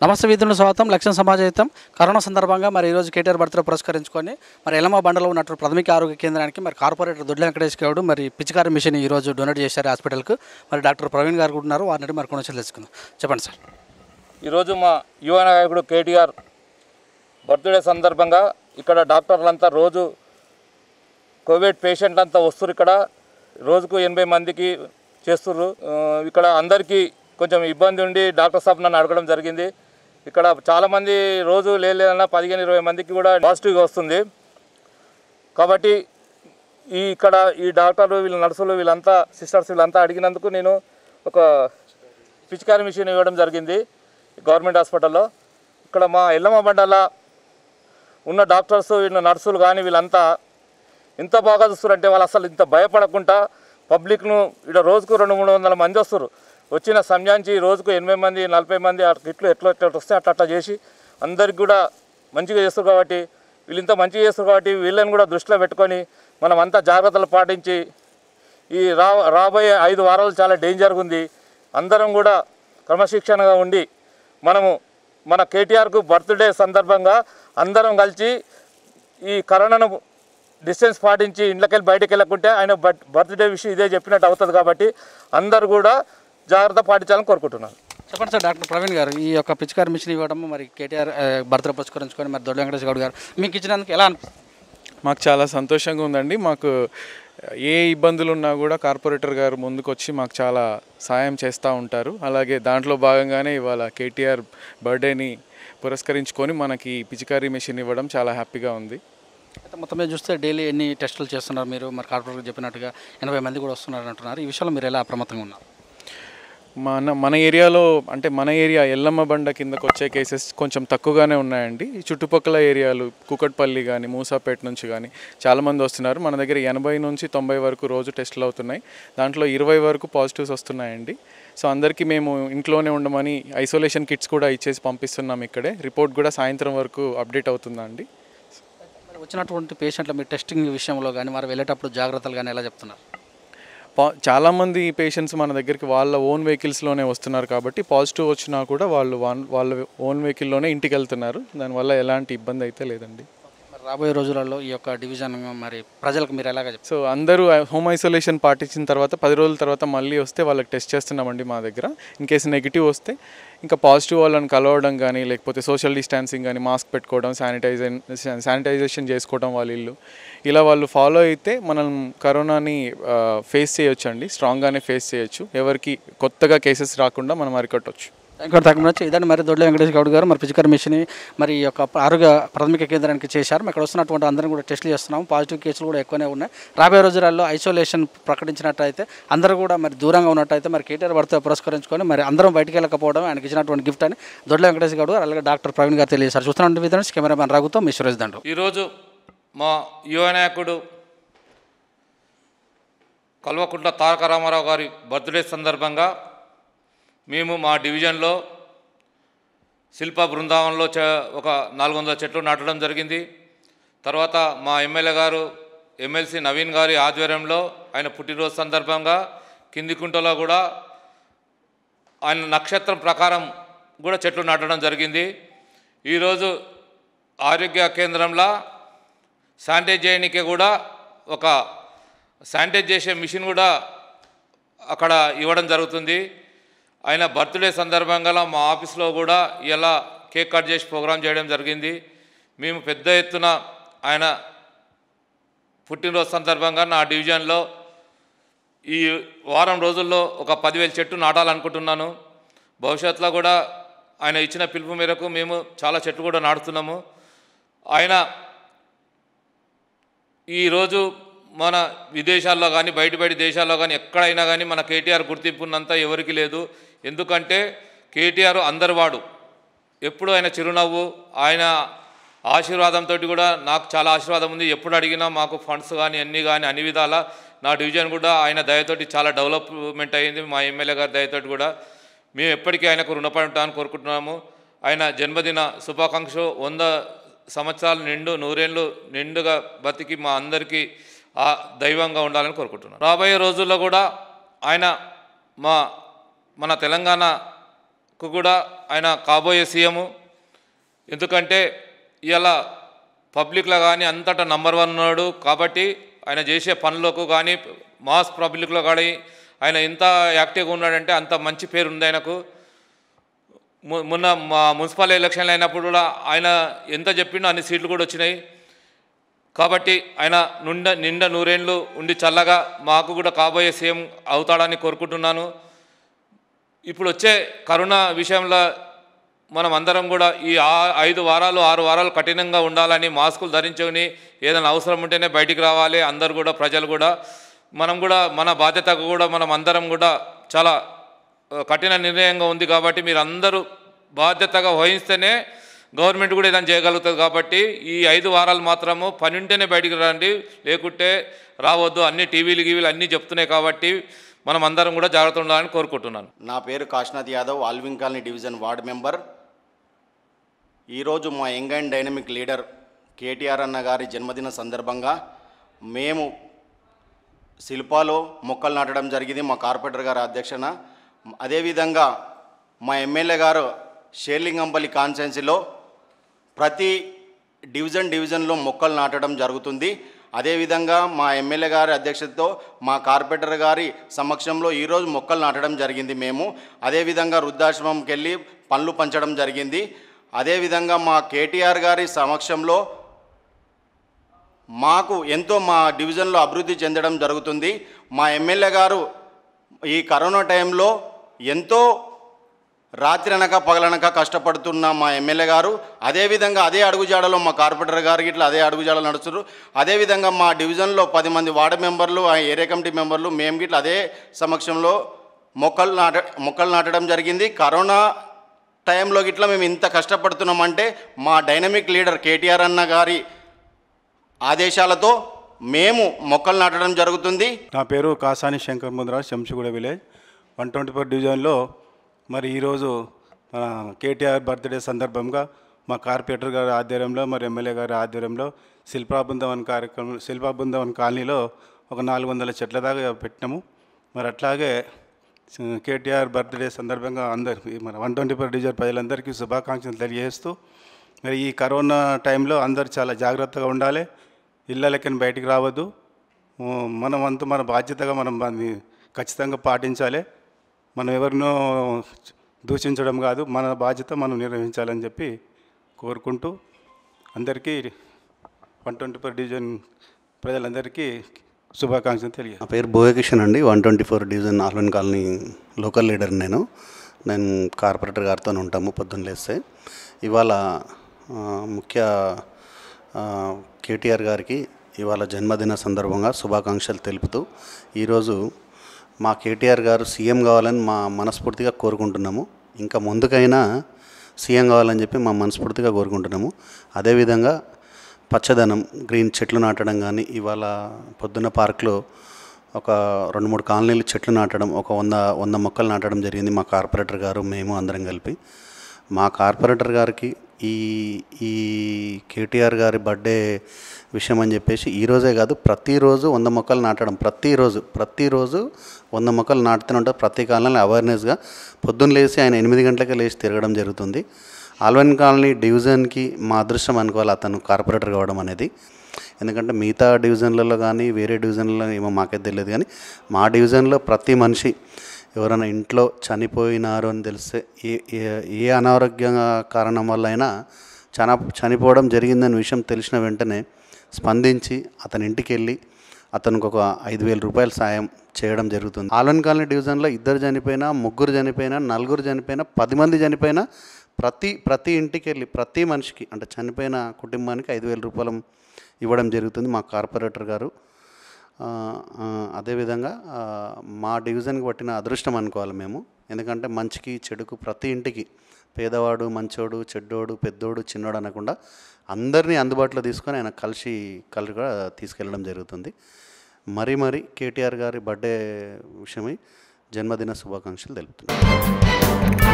నమస్తే విధులను స్వాగతం. లక్ష్యం సమాజహితం. కరోనా సందర్భంగా మరి ఈరోజు కేటీఆర్ బర్త్డే పురస్కరించుకొని మరి ఎల్లమ్మ బండలో ఉన్నటువంటి ప్రాథమిక ఆరోగ్య కేంద్రానికి మరి కార్పొరేటర్ దొడ్ల వెంకటేష్ గౌడ్ మరి పిచికారి మిషన్ ఈరోజు డొనేట్ చేశారు హాస్పిటల్కు. మరి డాక్టర్ ప్రవీణ్ గారు కూడా ఉన్నారు, వారిని మరి కొన్ని తెలుసుకుందాం. చెప్పండి సార్. ఈరోజు మా యువ నాయకుడు కేటీఆర్ బర్త్డే సందర్భంగా ఇక్కడ డాక్టర్లంతా రోజు కోవిడ్ పేషెంట్లు అంతా వస్తున్నారు. ఇక్కడ రోజుకు 80 మందికి చేస్తున్నారు. ఇక్కడ అందరికీ కొంచెం ఇబ్బంది ఉండి డాక్టర్ సాబ్ నన్ను అడగడం జరిగింది. ఇక్కడ చాలామంది రోజు లేదన్నా 15-20 మందికి కూడా పాజిటివ్గా వస్తుంది. కాబట్టి ఇక్కడ ఈ డాక్టర్లు వీళ్ళ నర్సులు వీళ్ళంతా సిస్టర్స్ వీళ్ళంతా అడిగినందుకు నేను ఒక పిచికారి మిషన్ ఇవ్వడం జరిగింది గవర్నమెంట్ హాస్పిటల్లో. ఇక్కడ మా ఎల్లమ్మ బండల ఉన్న డాక్టర్స్ వీళ్ళ నర్సులు కానీ వీళ్ళంతా ఎంత బాగా చూస్తారంటే వాళ్ళు అసలు ఇంత భయపడకుండా పబ్లిక్ను ఇక్కడ రోజుకు 200-300 మంది వస్తారు. వచ్చిన సమయానికి రోజుకు 80 మంది 40 మంది ఎట్లా వస్తే అట్లా చేసి అందరికి కూడా మంచిగా చేస్తారు. కాబట్టి వీళ్ళు ఇంత మంచిగా చేస్తారు కాబట్టి వీళ్ళని కూడా దృష్టిలో పెట్టుకొని మనం అంతా జాగ్రత్తలు పాటించి ఈ రాబోయే 5 వారాలు చాలా డేంజర్గా ఉంది. అందరం కూడా క్రమశిక్షణగా ఉండి మనము మన కేటీఆర్కు బర్త్డే సందర్భంగా అందరం కలిసి ఈ కరోనాను డిస్టెన్స్ పాటించి ఇంట్లోకెళ్ళి బయటకు వెళ్ళకుంటే ఆయన బర్త్డే విషయం ఇదే చెప్పినట్టు అవుతుంది. కాబట్టి అందరూ కూడా జాగ్రత్త పాటించాలని కోరుకుంటున్నాను. చెప్పండి సార్. డాక్టర్ ప్రవీణ్ గారు, ఈ యొక్క పిచికారి మిషన్ ఇవ్వడం మరి కేటీఆర్ బర్త్డే పురస్కరించుకొని మరి దొడ్ల వెంకటేష్ గౌడ్ గారు మీకు ఇచ్చినందుకు ఎలా అనిపిస్తుంది? మాకు చాలా సంతోషంగా ఉందండి. మాకు ఏ ఇబ్బందులు ఉన్నా కూడా కార్పొరేటర్ గారు ముందుకు వచ్చి మాకు చాలా సాయం చేస్తూ ఉంటారు. అలాగే దాంట్లో భాగంగానే ఇవాళ కేటీఆర్ బర్త్డేని పురస్కరించుకొని మనకి పిచికారీ మిషన్ ఇవ్వడం చాలా హ్యాపీగా ఉంది. అయితే మొత్తం మీద చూస్తే డైలీ ఎన్ని టెస్టులు చేస్తున్నారు మీరు? మరి కార్పొరేటర్ చెప్పినట్టుగా 80 మంది కూడా వస్తున్నారు అంటున్నారు. ఈ విషయంలో మీరు ఎలా అప్రమత్తంగా ఉన్నారు? మన ఏరియాలో అంటే మన ఏరియా ఎల్లమ్మ బండ కిందకు వచ్చే కేసెస్ కొంచెం తక్కువగానే ఉన్నాయండి. ఈ చుట్టుపక్కల ఏరియాలు కూకట్పల్లి కానీ మూసాపేట నుంచి కానీ చాలామంది వస్తున్నారు. మన దగ్గర 80 నుంచి 90 వరకు రోజు టెస్టులు అవుతున్నాయి. దాంట్లో 20 వరకు పాజిటివ్స్ వస్తున్నాయండి. సో అందరికీ మేము ఇంట్లోనే ఉండమని ఐసోలేషన్ కిట్స్ కూడా ఇచ్చేసి పంపిస్తున్నాం. ఇక్కడే రిపోర్ట్ కూడా సాయంత్రం వరకు అప్డేట్ అవుతుందండి. మరి వచ్చినటువంటి పేషెంట్ల మీరు టెస్టింగ్ విషయంలో కానీ మరి వెళ్ళేటప్పుడు జాగ్రత్తలు కానీ ఎలా చెప్తున్నారు? చాలామంది పేషెంట్స్ మన దగ్గరికి వాళ్ళ ఓన్ వెహికల్స్లోనే వస్తున్నారు. కాబట్టి పాజిటివ్ వచ్చినా కూడా వాళ్ళ ఓన్ వెహికల్లోనే ఇంటికి వెళ్తున్నారు. దానివల్ల ఎలాంటి ఇబ్బంది అయితే లేదండి. మరి రాబోయే రోజులలో ఈ యొక్క డివిజన్ మరి ప్రజలకు మీరు ఎలాగ చెప్తారు? సో అందరూ హోమ్ ఐసోలేషన్ పాటించిన తర్వాత 10 రోజుల తర్వాత మళ్ళీ వస్తే వాళ్ళకి టెస్ట్ చేస్తున్నామండి మా దగ్గర. ఇన్ కేసు నెగిటివ్ వస్తే ఇంకా పాజిటివ్ వాళ్ళని కలవడం కానీ లేకపోతే సోషల్ డిస్టాన్సింగ్ కానీ మాస్క్ పెట్టుకోవడం శానిటైజేషన్ చేసుకోవడం వాళ్ళ ఇల్లు ఇలా వాళ్ళు ఫాలో అయితే మనం కరోనాని ఫేస్ చేయొచ్చండి. స్ట్రాంగ్గానే ఫేస్ చేయొచ్చు. ఎవరికి కొత్తగా కేసెస్ రాకుండా మనం అరికట్టవచ్చు. ఇక్కడ తగ్గ ఇదండి మరి దొడ్ల వెంకటేష్ గౌడ్ గారు మరి పిచికారి మిషన్ మరి ఈ యొక్క ఆరోగ్య ప్రాథమిక కేంద్రానికి చేశారు. ఇక్కడ వస్తున్నటువంటి అందరం కూడా టెస్టులు చేస్తున్నాము. పాజిటివ్ కేసులు కూడా ఎక్కువనే ఉన్నాయి. రాబోయే రోజులలో ఐసోలేషన్ ప్రకటించినట్టయితే అందరూ కూడా మరి దూరంగా ఉన్నట్టయితే మరి కేటీఆర్ బర్త్డే పురస్కరించుకొని మరి అందరం బయటికి వెళ్ళకపోవడం ఆయనకి ఇచ్చినటువంటి గిఫ్ట్ అని దొడ్ల వెంకటేష్ గౌడ్ గారు అలాగే డాక్టర్ ప్రవీణ్ గారు తెలియజేశారు. చూస్తున్నటువంటి విధానం కెమెరామెన్ రఘుతో మీ సురేష్ దండు. ఈరోజు మా యువ నాయకుడు కల్వకుంట్ల తారక రామారావు గారి బర్త్డే సందర్భంగా మేము మా డివిజన్లో శిల్ప బృందావనంలో ఒక 400 చెట్లు నాటడం జరిగింది. తర్వాత మా ఎమ్మెల్యే గారు ఎమ్మెల్సీ నవీన్ గారి ఆధ్వర్యంలో ఆయన పుట్టినరోజు సందర్భంగా కిందికుంటలో కూడా ఆయన నక్షత్రం ప్రకారం కూడా చెట్లు నాటడం జరిగింది. ఈరోజు ఆరోగ్య కేంద్రంలో శానిటైజ్ చేయడానికి కూడా ఒక శానిటైజ్ చేసే మిషన్ కూడా అక్కడ ఇవ్వడం జరుగుతుంది. ఆయన బర్త్డే సందర్భంగా మా ఆఫీస్లో కూడా ఇలా కేక్ కట్ చేసి ప్రోగ్రాం చేయడం జరిగింది. మేము పెద్ద ఎత్తున ఆయన పుట్టినరోజు సందర్భంగా నా డివిజన్లో ఈ వారం రోజుల్లో ఒక 10,000 చెట్లు నాటాలనుకుంటున్నాను. భవిష్యత్తులో కూడా ఆయన ఇచ్చిన పిలుపు మేరకు మేము చాలా చెట్లు కూడా నాటుతున్నాము. ఆయన ఈరోజు మన విదేశాల్లో కానీ బయట దేశాల్లో కానీ ఎక్కడైనా కానీ మన కేటీఆర్ గుర్తింపు ఉన్నంత ఎవరికి లేదు. ఎందుకంటే కేటీఆర్ అందరివాడు. ఎప్పుడు ఆయన చిరునవ్వు, ఆయన ఆశీర్వాదంతో కూడా నాకు చాలా ఆశీర్వాదం ఉంది. ఎప్పుడు అడిగినా మాకు ఫండ్స్ కానీ అన్ని విధాల నా డివిజన్ కూడా ఆయన దయతోటి చాలా డెవలప్మెంట్ అయ్యింది. మా ఎమ్మెల్యే గారి దయతోటి కూడా మేము ఎప్పటికీ ఆయనకు రుణపడి ఉంటామని కోరుకుంటున్నాము. ఆయన జన్మదిన శుభాకాంక్షలు 100 సంవత్సరాలు నిండు 100 ఏళ్ళు నిండుగా బతికి మా అందరికీ దైవంగా ఉండాలని కోరుకుంటున్నాను. రాబోయే రోజుల్లో కూడా ఆయన మన తెలంగాణ కూడా ఆయన కాబోయే సీఎం. ఎందుకంటే ఇలా పబ్లిక్లో కానీ అంతటా నంబర్ 1 ఉన్నాడు కాబట్టి ఆయన చేసే పనులకు కానీ మాస్ పబ్లిక్లో కానీ ఆయన ఎంత యాక్టివ్గా ఉన్నాడంటే అంత మంచి పేరు ఉంది ఆయనకు. మొన్న మా మున్సిపల్ ఎలక్షన్లు అయినప్పుడు కూడా ఆయన ఎంత చెప్పిండో అన్ని సీట్లు కూడా వచ్చినాయి. కాబట్టి ఆయన నిండా నూరేళ్ళు ఉండి చల్లగా మాకు కూడా కాబోయే సీఎం అవుతాడని కోరుకుంటున్నాను. ఇప్పుడు వచ్చే కరోనా విషయంలో మనం అందరం కూడా ఈ 5 వారాలు 6 వారాలు కఠినంగా ఉండాలని, మాస్కులు ధరించుకొని ఏదైనా అవసరం ఉంటేనే బయటికి రావాలి. అందరు కూడా ప్రజలు కూడా మనం కూడా మన బాధ్యతకు కూడా మనం అందరం కూడా చాలా కఠిన నిర్ణయంగా ఉంది. కాబట్టి మీరు అందరూ బాధ్యతగా వహిస్తేనే గవర్నమెంట్ కూడా ఏదైనా చేయగలుగుతుంది. కాబట్టి ఈ 5 వారాలు మాత్రము పని ఉంటేనే బయటికి రండి, లేకుంటే రావద్దు. అన్ని టీవీలు అన్నీ చెప్తున్నాయి. కాబట్టి మనం అందరం కూడా జాగ్రత్త ఉండాలని కోరుకుంటున్నాను. నా పేరు Kashinath Yadav, Allwyn colony division ward member. ఈరోజు మా young and dynamic leader KTR అన్న గారి జన్మదిన సందర్భంగా మేము శిల్పాలో మొక్కలు నాటడం జరిగింది మా కార్పొరేటర్ గారి అధ్యక్షన. అదేవిధంగా మా ఎమ్మెల్యే గారు షేర్లింగంపల్లి కాన్స్టిట్యున్సీలో ప్రతి డివిజన్లో మొక్కలు నాటడం జరుగుతుంది. అదేవిధంగా మా ఎమ్మెల్యే గారి అధ్యక్షతతో మా కార్పొరేటర్ గారి సమక్షంలో ఈరోజు మొక్కలు నాటడం జరిగింది మేము. అదేవిధంగా వృద్ధాశ్రమంకి వెళ్ళి పండ్లు పంచడం జరిగింది. అదేవిధంగా మా కేటీఆర్ గారి సమక్షంలో మాకు ఎంతో మా డివిజన్లో అభివృద్ధి చెందడం జరుగుతుంది. మా ఎమ్మెల్యే గారు ఈ కరోనా టైంలో ఎంతో రాత్రి అనక పగలనక కష్టపడుతున్న మా ఎమ్మెల్యే గారు అదేవిధంగా అదే అడుగుజాడలో మా కార్పొరేటర్ గారికి ఇట్లా అదే అడుగుజాడలో నడుస్తున్నారు. అదేవిధంగా మా డివిజన్లో 10 మంది వార్డు మెంబర్లు, ఏరియా కమిటీ మెంబర్లు మేము గిట్లా అదే సమక్షంలో మొక్కలు నాటడం జరిగింది. కరోనా టైంలో గిట్లా మేము ఇంత కష్టపడుతున్నామంటే మా డైనమిక్ లీడర్ కేటీఆర్ అన్న గారి ఆదేశాలతో మేము మొక్కలు నాటడం జరుగుతుంది. నా పేరు కాసాని శంకర్ ముందరాజ్, శంషిగూడ విలేజ్ 124 డివిజన్లో. మరి ఈరోజు మన కేటీఆర్ బర్త్డే సందర్భంగా మా కార్పొరేటర్ గారి ఆధ్వర్యంలో, మరి ఎమ్మెల్యే గారి ఆధ్వర్యంలో శిల్పాబృందవన్ కాలనీలో ఒక 400 చెట్ల దాకా పెట్టినాము. మరి అట్లాగే కేటీఆర్ బర్త్డే సందర్భంగా అందరికీ మన 124 డివిజన్ ప్రజలందరికీ శుభాకాంక్షలు తెలియజేస్తూ, మరి ఈ కరోనా టైంలో అందరూ చాలా జాగ్రత్తగా ఉండాలి. ఇళ్ళకి బయటికి రావద్దు. మన వంతు మన బాధ్యతగా మనం దాన్ని ఖచ్చితంగా పాటించాలి. మనం ఎవరినో దూషించడం కాదు, మన బాధ్యత మనం నిర్వహించాలని చెప్పి కోరుకుంటూ అందరికీ 124 డివిజన్ ప్రజలందరికీ శుభాకాంక్షలు తెలియదు. నా పేరు బోయకిషన్ అండి, 124 division Allwyn colony local leader. నేను కార్పొరేటర్ గారితో ఉంటాము పొద్దున్న లేస్తే. ఇవాళ ముఖ్య కేటీఆర్ గారికి ఇవాళ జన్మదిన సందర్భంగా శుభాకాంక్షలు తెలుపుతూ, ఈరోజు మా కేటీఆర్ గారు సీఎం కావాలని మా మనస్ఫూర్తిగా కోరుకుంటున్నాము. ఇంకా ముందుకైనా సీఎం కావాలని చెప్పి మా మనస్ఫూర్తిగా కోరుకుంటున్నాము. అదేవిధంగా పచ్చదనం, గ్రీన్ చెట్లు నాటడం కానీ, ఇవాళ పొద్దున్న పార్క్లో ఒక 2-3 కాలనీలు చెట్లు నాటడం, ఒక 100 మొక్కలు నాటడం జరిగింది మా కార్పొరేటర్ గారు, మేము అందరం కలిపి. మా కార్పొరేటర్ గారికి ఈ కేటీఆర్ గారి బర్త్డే విషయం అని చెప్పేసి ఈరోజే కాదు, ప్రతిరోజు 100 మొక్కలు నాటడం, ప్రతిరోజు 100 మొక్కలు నాటుతూనే ఉంటారు. ప్రతి కాలనీలో అవేర్నెస్గా పొద్దున్న లేచి ఆయన 8 గంటలకే లేచి తిరగడం జరుగుతుంది. ఆల్విన్ కాలనీ డివిజన్కి మా అదృష్టం అనుకోవాలి అతను కార్పొరేటర్ కావడం అనేది. ఎందుకంటే మిగతా డివిజన్లలో కానీ వేరే డివిజన్లలో ఏమో మాకే తెలియదు, కానీ మా డివిజన్లో ప్రతి మనిషి ఎవరైనా ఇంట్లో చనిపోయినారు అని తెలిస్తే, ఏ అనారోగ్య కారణం వల్ల అయినా చనిపోవడం జరిగిందనే విషయం తెలిసిన వెంటనే స్పందించి అతని ఇంటికి వెళ్ళి అతనికి ఒక 5,000 రూపాయల సాయం చేయడం జరుగుతుంది. ఆల్విన్ కాలనీ డివిజన్లో 2 చనిపోయినా, 3 చనిపోయినా, 4 చనిపోయినా, 10 మంది చనిపోయినా ప్రతి ఇంటికి వెళ్ళి ప్రతి మనిషికి, అంటే చనిపోయిన కుటుంబానికి 5,000 రూపాయలు ఇవ్వడం జరుగుతుంది మా కార్పొరేటర్ గారు. అదేవిధంగా మా డివిజన్కి పట్టిన అదృష్టం అనుకోవాలి మేము. ఎందుకంటే మంచికి చెడుకు ప్రతి ఇంటికి, పేదవాడు, మంచోడు, చెడ్డోడు, పెద్దోడు, చిన్నోడు అనకుండా అందరినీ అందుబాటులో తీసుకొని ఆయన కలిసి కూడా తీసుకెళ్ళడం జరుగుతుంది. మరీ కేటీఆర్ గారి బర్త్డే విషయమై జన్మదిన శుభాకాంక్షలు తెలుపుతున్నాను.